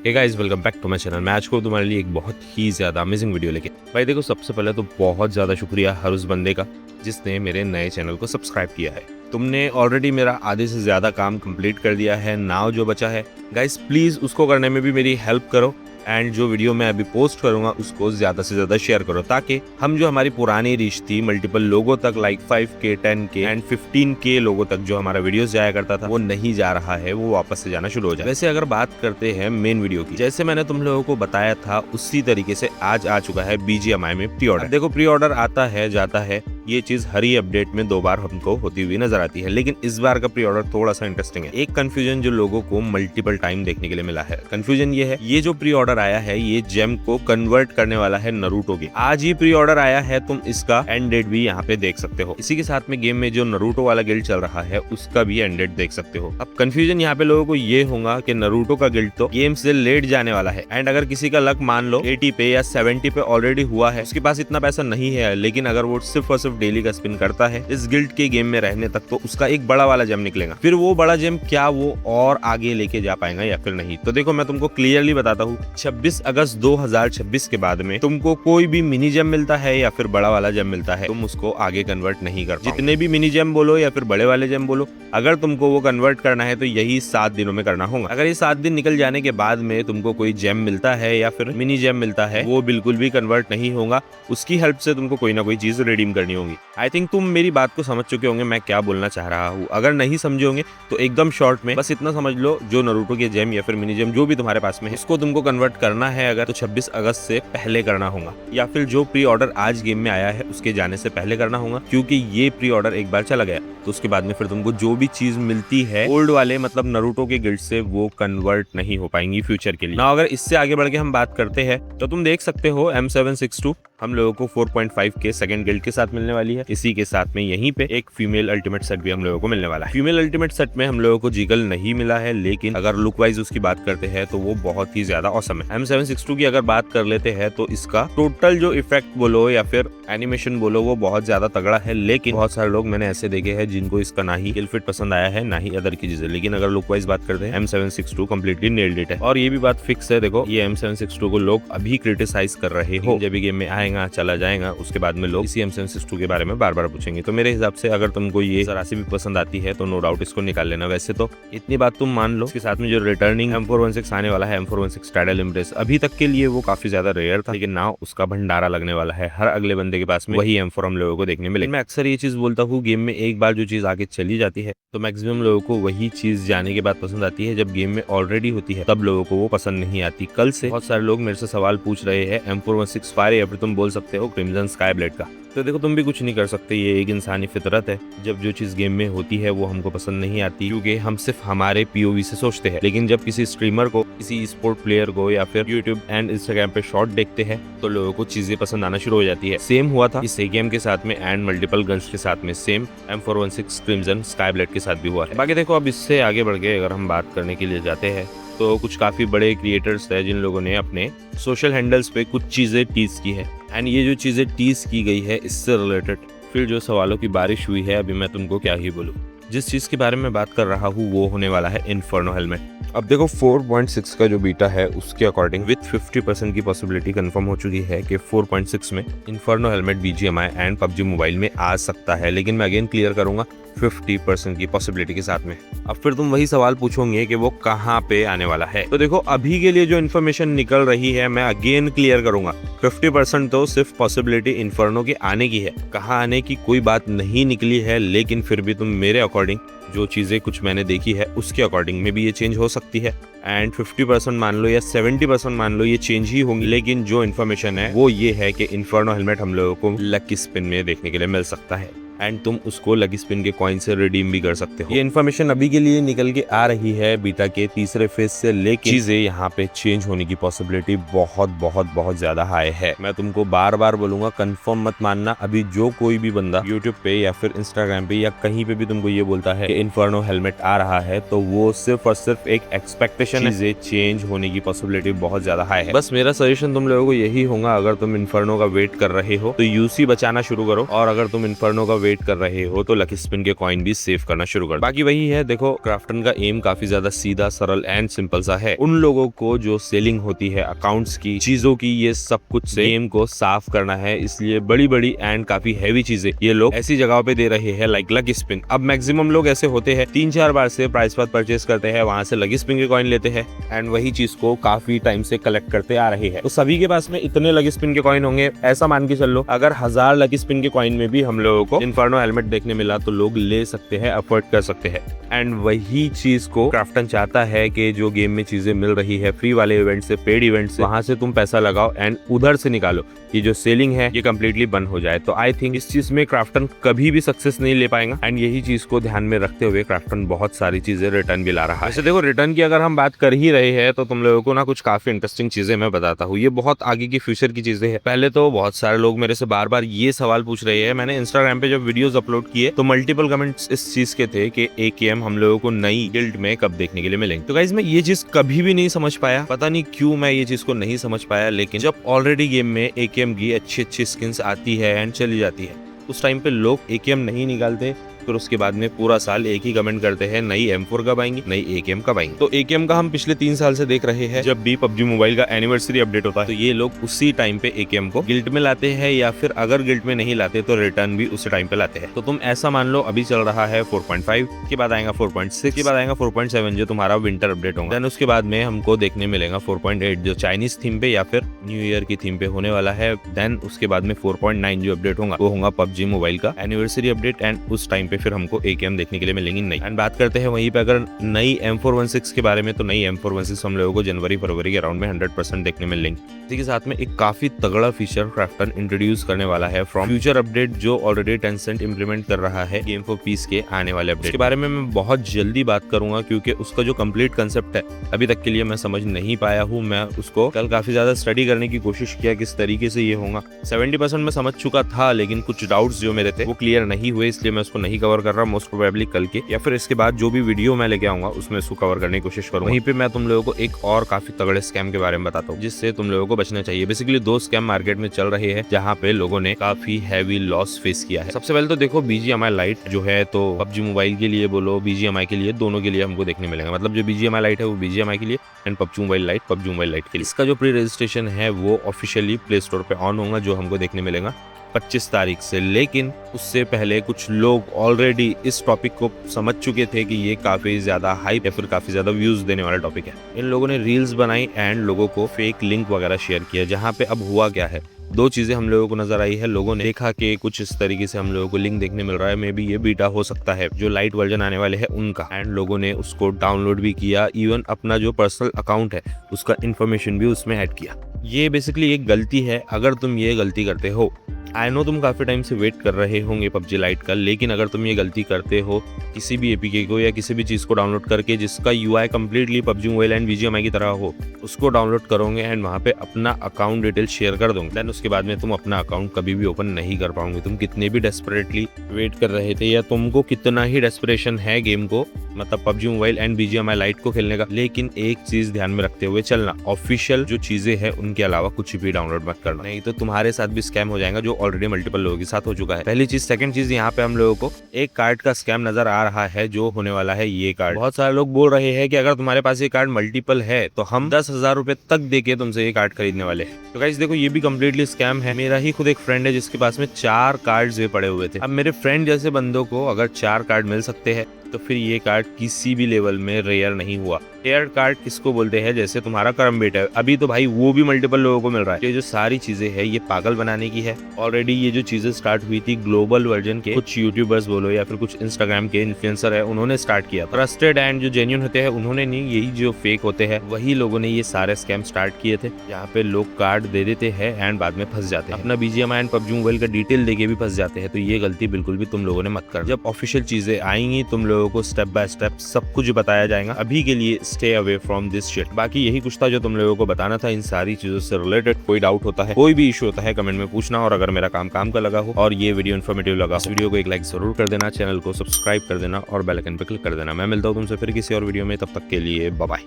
Hey guys, welcome back to my channel. मैं आज को तुम्हारे लिए एक बहुत ही ज़्यादा अमेजिंग वीडियो लेके भाई देखो, सबसे पहले तो बहुत ज़्यादा शुक्रिया हर उस बंदे का जिसने मेरे नए चैनल को सब्सक्राइब किया है। तुमने ऑलरेडी मेरा आधे से ज़्यादा काम कंप्लीट कर दिया है। नाउ जो बचा है गाइस, प्लीज़ उसको करने में भी मेरी हेल्प करो एंड जो वीडियो मैं अभी पोस्ट करूंगा उसको ज़्यादा से ज़्यादा शेयर करो, ताकि हम जो हमारी पुरानी रीच थी मल्टीपल लोगों तक, like 5K 10K and 15K लोगों तक जो हमारा वीडियोस जाया करता था वो नहीं जा रहा है, वो वापस से जाना शुरू हो जाए। वैसे अगर बात करते हैं मेन वीडियो की, जैसे मैंने तुम लोगों को बताया था उसी तरीके से आज आ चुका है BGMI में प्री ऑर्डर। देखो, प्री ऑर्डर आता है जाता है, ये चीज हर ही अपडेट में 2 बार हमको होती हुई नजर आती है, लेकिन इस बार का प्री ऑर्डर थोड़ा सा इंटरेस्टिंग है। एक कंफ्यूजन जो लोगों को मल्टीपल टाइम देखने के लिए मिला है, कंफ्यूजन ये है, ये जो प्री ऑर्डर आया है ये जेम को कन्वर्ट करने वाला है नरूटो के। आज ही प्री ऑर्डर आया है, तुम इसका एंड डेट भी यहाँ पे देख सकते हो। इसी के साथ में गेम में जो नरूटो वाला गिल्ड चल रहा है उसका भी एंड डेट देख सकते हो। अब कंफ्यूजन यहाँ पे लोगों को ये होगा कि नरूटो का गिल्ड तो गेम से लेट जाने वाला है, एंड अगर किसी का लक मान लो 80 पे या 70 पे ऑलरेडी हुआ है, उसके पास इतना पैसा नहीं है, लेकिन अगर वो सिर्फ और सिर्फ डेली का स्पिन करता है इस गिल्ड के गेम में रहने तक, तो उसका एक बड़ा वाला जेम निकलेगा। फिर वो बड़ा जेम क्या वो और आगे लेके जा पाएगा या फिर नहीं? तो देखो, मैं तुमको क्लियरली बताता हूँ, 26 अगस्त 2026 के बाद में तुमको कोई भी मिनी जेम मिलता है या फिर बड़ा वाला जेम मिलता है, तुम उसको आगे कन्वर्ट नहीं कर पाओगे। जितने भी मिनी जेम बोलो या फिर बड़े वाले जेम बोलो, अगर तुमको वो कन्वर्ट करना है तो यही 7 दिनों में करना होगा। अगर ये 7 दिन निकल जाने के बाद में तुमको कोई जेम मिलता है या फिर मिनी जेम मिलता है, वो बिल्कुल भी कन्वर्ट नहीं होगा। उसकी हेल्प से तुमको कोई ना कोई चीज रिडीम करनी होगी। आई थिंक तुम मेरी बात को समझ चुके होंगे मैं क्या बोलना चाह रहा हूँ। अगर नहीं समझे होंगे तो एकदम शॉर्ट में बस इतना समझ लो, जो नरूटो के जेम या फिर मिनी जेम जो भी तुम्हारे पास में है, उसको तुमको कन्वर्ट करना है अगर तो 26 अगस्त से पहले करना होगा, या फिर जो प्री ऑर्डर आज गेम में आया है उसके जाने से पहले करना होगा। क्योंकि ये प्री ऑर्डर एक बार चला गया तो उसके बाद में फिर तुमको जो भी चीज मिलती है ओल्ड वाले मतलब नरूटो के गिल्ड से, वो कन्वर्ट नहीं हो पाएंगी फ्यूचर के लिए ना। अगर इससे आगे बढ़ के हम बात करते हैं तो तुम देख सकते हो M762 हम लोगों को 4.5K सेकंड गिल्ड के साथ मिलने वाली है। इसी के साथ में यहीं पे एक फीमेल अल्टीमेट सेट भी हम लोगों को मिलने वाला है। फीमेल अल्टीमेट सेट में हम लोगों को जीगल नहीं मिला है, लेकिन अगर लुक वाइज उसकी बात करते हैं तो वो बहुत ही ज्यादा ऑसम है। M762 की अगर बात कर लेते हैं तो इसका टोटल जो इफेक्ट बोलो या फिर एनिमेशन बोलो वो बहुत ज्यादा तगड़ा है, लेकिन बहुत सारे लोग मैंने ऐसे देखे हैं जिनको इसका ना ही किलफिट पसंद आया है ना ही अदर की चीजें। लेकिन अगर लुक वाइज बात करते हैं M762 कम्प्लीटली नेल्ड इट है। और ये भी बात फिक्स है, देखो ये M762 को लोग अभी क्रिटिसाइज कर रहे हो, जब भी गेम में आएगा चला जाएगा उसके बाद में लोग इसी M762 के बारे में बार बार पूछेंगे। तो मेरे हिसाब से अगर तुमको ये जरा सी भी पसंद आती है तो नो डाउट इसको निकाल लेना। वैसे तो इतनी बात तुम मान लो, इसके साथ में जो रिटर्निंग M416 आने वाला है, M416 टाइडल इम्प्रेस, अभी तक के लिए वो काफी ज्यादा रेयर था, लेकिन नाउ उसका भंडारा लगने वाला है। हर अगले बंदे के पास में वही M4 हम लोगों को देखने मिले। मैं अक्सर ये चीज बोलता हूँ, गेम में एक बार जो चीज आगे चली जाती है तो मैक्सिमम लोगों को वही चीज जाने के बाद पसंद आती है। जब गेम में ऑलरेडी होती है तब लोगों को वो पसंद नहीं आती। कल से बहुत सारे लोग मेरे से सवाल पूछ रहे हैं M416 फायर या फिर तुम बोल सकते हो क्रिम्सन स्काई ब्लेड का। तो देखो, तुम भी कुछ नहीं कर सकते, ये एक इंसानी फितरत है। जब जो चीज गेम में होती है वो हमको पसंद नहीं आती, क्योंकि हम सिर्फ हमारे POV से सोचते हैं। लेकिन जब किसी स्ट्रीमर को, किसी स्पोर्ट प्लेयर को या फिर यूट्यूब एंड इंस्टाग्राम पे शॉर्ट देखते हैं तो लोगों को चीजें पसंद आना शुरू हो जाती है। सेम हुआ था इस गेम के साथ में एंड मल्टीपल गन्स के साथ में, same M416 crimson sky blade के साथ भी हुआ है। बाकी देखो, अब इससे आगे बढ़ के अगर हम बात करने के लिए जाते हैं तो कुछ काफी बड़े क्रिएटर्स हैं जिन लोगों ने अपने सोशल हैंडल्स पे कुछ चीजें टीज की है, एंड ये जो चीजें टीज की गई है इससे रिलेटेड फिर जो सवालों की बारिश हुई है, अभी मैं तुमको क्या ही बोलूं। जिस चीज के बारे में बात कर रहा हूँ वो होने वाला है इन्फर्नो हेलमेट। अब देखो, 4.6 का जो बीटा है उसके अकॉर्डिंग विद 50% की पॉसिबिलिटी कंफर्म हो चुकी है कि 4.6 में inferno helmet BGMI and PUBG mobile में आ सकता है। लेकिन मैं अगेन क्लियर करूंगा, 50% की पॉसिबिलिटी के साथ में। अब फिर तुम वही सवाल पूछोगे कि वो कहाँ पे आने वाला है। तो देखो, अभी के लिए जो इन्फॉर्मेशन निकल रही है मैं अगेन क्लियर करूंगा, 50% तो सिर्फ पॉसिबिलिटी इन्फर्नो के आने की है। कहाँ आने की कोई बात नहीं निकली है, लेकिन फिर भी तुम मेरे अकॉर्डिंग जो चीजें कुछ मैंने देखी है उसके अकॉर्डिंग में भी ये चेंज हो सकती है। एंड 50% मान लो या 70% मान लो ये चेंज ही होंगी। लेकिन जो इन्फॉर्मेशन है वो ये है कि इन्फर्नो हेलमेट हम लोगों को लकी स्पिन में देखने के लिए मिल सकता है, एंड तुम उसको लकी स्पिन के कॉइन से रिडीम भी कर सकते हो। ये इन्फॉर्मेशन अभी के लिए निकल के आ रही है बीटा के तीसरे फेज से, लेकिन चीजें यहाँ पे चेंज होने की पॉसिबिलिटी बहुत बहुत बहुत ज्यादा हाई है। मैं तुमको बार बार बोलूंगा, कंफर्म मत मानना। अभी जो कोई भी बंदा यूट्यूब पे या फिर इंस्टाग्राम पे या कहीं पे भी तुमको ये बोलता है कि इन्फर्नो हेलमेट आ रहा है, तो वो सिर्फ और सिर्फ एक एक्सपेक्टेशन है। चीजें चेंज होने की पॉसिबिलिटी बहुत ज्यादा हाई है। बस मेरा सजेशन तुम लोगों को यही होगा, अगर तुम इन्फर्नो का वेट कर रहे हो तो UC बचाना शुरू करो, और अगर तुम इन्फर्नो का वेट कर रहे हो तो लकी स्पिन के कॉइन भी सेव करना शुरू कर। बाकी वही है, देखो क्राफ्टन का एम काफी ज्यादा सीधा, सरल एंड सिंपल सा है। उन लोगों को जो सेलिंग होती है अकाउंट्स की, चीजों की, ये सब कुछ से गेम को साफ करना है, इसलिए बड़ी बड़ी एंड काफी हैवी चीजें ये लोग ऐसी जगहों पे दे रहे हैं लाइक लकी स्पिन। अब मैक्सिमम लोग ऐसे होते हैं 3-4 बार से प्राइस पर परचेस करते हैं, वहां से लकी स्पिन के कॉइन लेते हैं एंड वही चीज को काफी टाइम से कलेक्ट करते आ रहे हैं। तो सभी के पास में इतने लकी स्पिन के कॉइन होंगे, ऐसा मान के चल लो अगर 1000 लकी स्पिन के कॉइन में भी हम लोगों को इन्फर्नो हेलमेट देखने मिला तो लोग ले सकते हैं, अफोर्ड कर सकते हैं। एंड वही चीज को क्राफ्टन चाहता है कि जो गेम में चीजें मिल रही है फ्री वाले इवेंट से, पेड इवेंट से, वहां से तुम पैसा लगाओ एंड उधर से निकालो, ये जो सेलिंग है ये कंप्लीटली बंद हो जाए। तो आई थिंक इस चीज में क्राफ्टन कभी भी सक्सेस नहीं ले पाएगा एंड यही चीज को ध्यान में रखते हुए क्राफ्टन बहुत सारी चीजें रिटर्न भी ला रहा है। वैसे देखो रिटर्न की अगर हम बात कर ही रहे हैं तो तुम लोगों को ना कुछ काफी इंटरेस्टिंग चीजें मैं बताता हूँ, ये बहुत आगे की फ्यूचर की चीजें हैं। पहले तो बहुत सारे लोग मेरे से बार बार ये सवाल पूछ रहे हैं, मैंने इंस्टाग्राम पे जब वीडियोस अपलोड किए तो मल्टीपल कमेंट्स इस चीज के थे कि AKM हम लोगों को नई गिल्ड में कब देखने के लिए मिलेंगे। तो गाइस मैं ये चीज कभी भी नहीं समझ पाया, पता नहीं क्यों मैं ये चीज को नहीं समझ पाया, लेकिन जब ऑलरेडी गेम में AKM की अच्छी स्किन्स आती है एंड चली जाती है उस टाइम पे लोग AKM नहीं निकालते, फिर उसके बाद में पूरा साल एक ही कमेंट करते हैं नई M4 कब आएंगी, नई AKM कब आएंगी। तो AKM का हम पिछले 3 साल से देख रहे हैं, जब भी PUBG मोबाइल का एनिवर्सरी अपडेट होता है तो ये लोग उसी टाइम पे AKM को गिल्ड में लाते हैं, या फिर अगर गिल्ड में नहीं लाते तो रिटर्न भी उसी टाइम पे लाते हैं। तो तुम ऐसा मान लो अभी चल रहा है 4.5 के बाद आएगा 4.6 के बाद आएगा 4.7 जो तुम्हारा विंटर अपडेट होगा, देन उसके बाद में हमको देखने मिलेगा 4.8 जो चाइनीज थीम पे या फिर न्यू ईयर की थीम पे होने वाला है। देन उसके बाद में 4.9 जो अपडेट होगा वो होगा PUBG मोबाइल का एनिवर्सरी अपडेट एंड उस टाइम पे फिर हमको AKM देखने के लिए मिलेंगी नहीं। एंड बात करते हैं वहीं पे अगर नई M416 के बारे में, तो नई M416 हम लोगों को जनवरी फरवरी के अराउंड में 100% देखने मिलेंगी। इसी के साथ में एक काफी तगड़ा फीचर क्राफ्टन इंट्रोड्यूस करने वाला है फ्रॉम फ्यूचर अपडेट जो ऑलरेडी Tencent इंप्लीमेंट कर रहा है गेम फॉर पीस के आने वाले अपडेट के बारे में मैं बहुत जल्दी बात करूंगा, क्योंकि उसका जो कंप्लीट कंसेप्ट है अभी तक के लिए मैं समझ नहीं पाया हूँ। मैं उसको कल काफी ज्यादा स्टडी करने की कोशिश किया किस तरीके से ये होगा। 70% मैं समझ चुका था, लेकिन कुछ डाउट्स जो मेरे थे वो क्लियर नहीं हुए, इसलिए मैं उसको नहीं कवर कर रहा। मोस्ट प्रोबेबली कल के या फिर इसके बाद जो भी वीडियो मैं लेके आऊंगा उसमें इसको कवर करने की कोशिश करूंगा। वहीं पे मैं तुम लोगों को एक और काफी तगड़े स्कैम के बारे में बताता हूँ जिससे तुम लोगों को बचना चाहिए। बेसिकली 2 स्कैम मार्केट में चल रहे हैं जहाँ पे लोगों ने काफी हैवी लॉस फेस किया है। सबसे पहले तो देखो BGMI लाइट जो है, तो PUBG मोबाइल के लिए बोलो BGMI के लिए, दोनों के लिए हमको देखने मिलेगा। मतलब जो BGMI लाइट है वो BGMI के लिए and PUBG mobile light PUBG mobile light के लिए। इसका जो प्री रजिस्ट्रेशन है वो ऑफिशियली प्ले स्टोर पे ऑन होगा, जो हमको देखने मिलेगा 25 तारीख से। लेकिन उससे पहले कुछ लोग ऑलरेडी इस टॉपिक को समझ चुके थे कि ये काफी ज्यादा हाइप या फिर काफी ज्यादा व्यूज देने वाला टॉपिक है। इन लोगों ने रील्स बनाई एंड लोगों को फेक लिंक वगैरह शेयर किया, जहाँ पे अब हुआ क्या है, 2 चीजें हम लोगों को नजर आई है। लोगों ने देखा कि कुछ इस तरीके से हम लोगों को लिंक देखने मिल रहा है, मे बी ये बीटा हो सकता है जो लाइट वर्जन आने वाले हैं उनका, एंड लोगों ने उसको डाउनलोड भी किया, इवन अपना जो पर्सनल अकाउंट है उसका इन्फॉर्मेशन भी उसमें ऐड किया। ये बेसिकली एक गलती है। अगर तुम ये गलती करते हो, आई नो तुम काफी टाइम से वेट कर रहे होंगे PUBG लाइट का, लेकिन अगर तुम ये गलती करते हो किसी भी APK को या किसी भी चीज को डाउनलोड करके जिसका UI completely PUBG mobile and BGMI की तरह हो, उसको डाउनलोड करोगे एंड वहां पे अपना अकाउंट डिटेल शेयर कर दोगे, देन उसके बाद में तुम अपना अकाउंट कभी भी ओपन नहीं कर पाओगे। तुम कितने भी डेस्परेटली वेट कर रहे थे या तुमको कितना ही डेस्परेशन है गेम को, मतलब PUBG mobile and BGMI light को खेलने का, लेकिन एक चीज ध्यान में रखते हुए चलना, ऑफिशियल जो चीजें हैं उनके अलावा कुछ भी डाउनलोड मत करना, नहीं तो तुम्हारे साथ भी स्कैम हो जाएगा जो ऑलरेडी मल्टीपल लोगों के साथ हो चुका है। पहली चीज। सेकंड चीज, यहाँ पे हम लोगों को एक कार्ड का स्कैम नजर आ रहा है जो होने वाला है ये कार्ड। बहुत सारे लोग बोल रहे हैं कि अगर तुम्हारे पास ये कार्ड मल्टीपल है तो हम 10,000 रुपए तक देके तुमसे ये कार्ड खरीदने वाले हैं। तो गाइस देखो ये भी कंप्लीटली स्कैम है। मेरा ही खुद एक फ्रेंड है जिसके पास में 4 कार्ड्स पड़े हुए थे। अब मेरे फ्रेंड जैसे बंदों को अगर 4 कार्ड मिल सकते हैं तो फिर ये कार्ड किसी भी लेवल में रेयर नहीं हुआ। रेयर कार्ड किसको बोलते हैं, जैसे तुम्हारा करम बेटा है, अभी तो भाई वो भी मल्टीपल लोगों को मिल रहा है। ये जो सारी चीजें है ये पागल बनाने की है। ऑलरेडी ये जो चीजें स्टार्ट हुई थी ग्लोबल वर्जन के कुछ यूट्यूबर्स बोलो या फिर कुछ इंस्टाग्राम के इन्फ्लुएंसर है, उन्होंने स्टार्ट किया। ट्रस्टेड एंड जो जेन्युइन होते हैं उन्होंने नहीं, यही जो फेक होते हैं वही लोगों ने ये सारे स्कैम स्टार्ट किए थे, जहाँ पे लोग कार्ड दे देते हैं एंड बाद में फंस जाते हैं। अपना BGMI एंड PUBG मोबाइल का डिटेल देके भी फंस जाते हैं। तो ये गलती बिल्कुल भी तुम लोगों ने मत करना। जब ऑफिशियल चीजें आएंगी तुम लोगों को स्टेप बाय स्टेप सब कुछ बताया जाएगा। अभी के लिए stay away from this shit. बाकी यही कुछ था जो तुम लोगों को बताना था इन सारी चीजों से रिलेटेड। कोई डाउट होता है, कोई भी इशू होता है, कमेंट में पूछना। और अगर मेरा काम का लगा हो और ये वीडियो इन्फॉर्मेटिव लगा हो, वीडियो को एक लाइक जरूर कर देना, चैनल को सब्सक्राइब कर देना और बेल आइकन पर क्लिक कर देना। मैं मिलता हूँ तुमसे फिर किसी और वीडियो में, तब तक के लिए बाय बाय।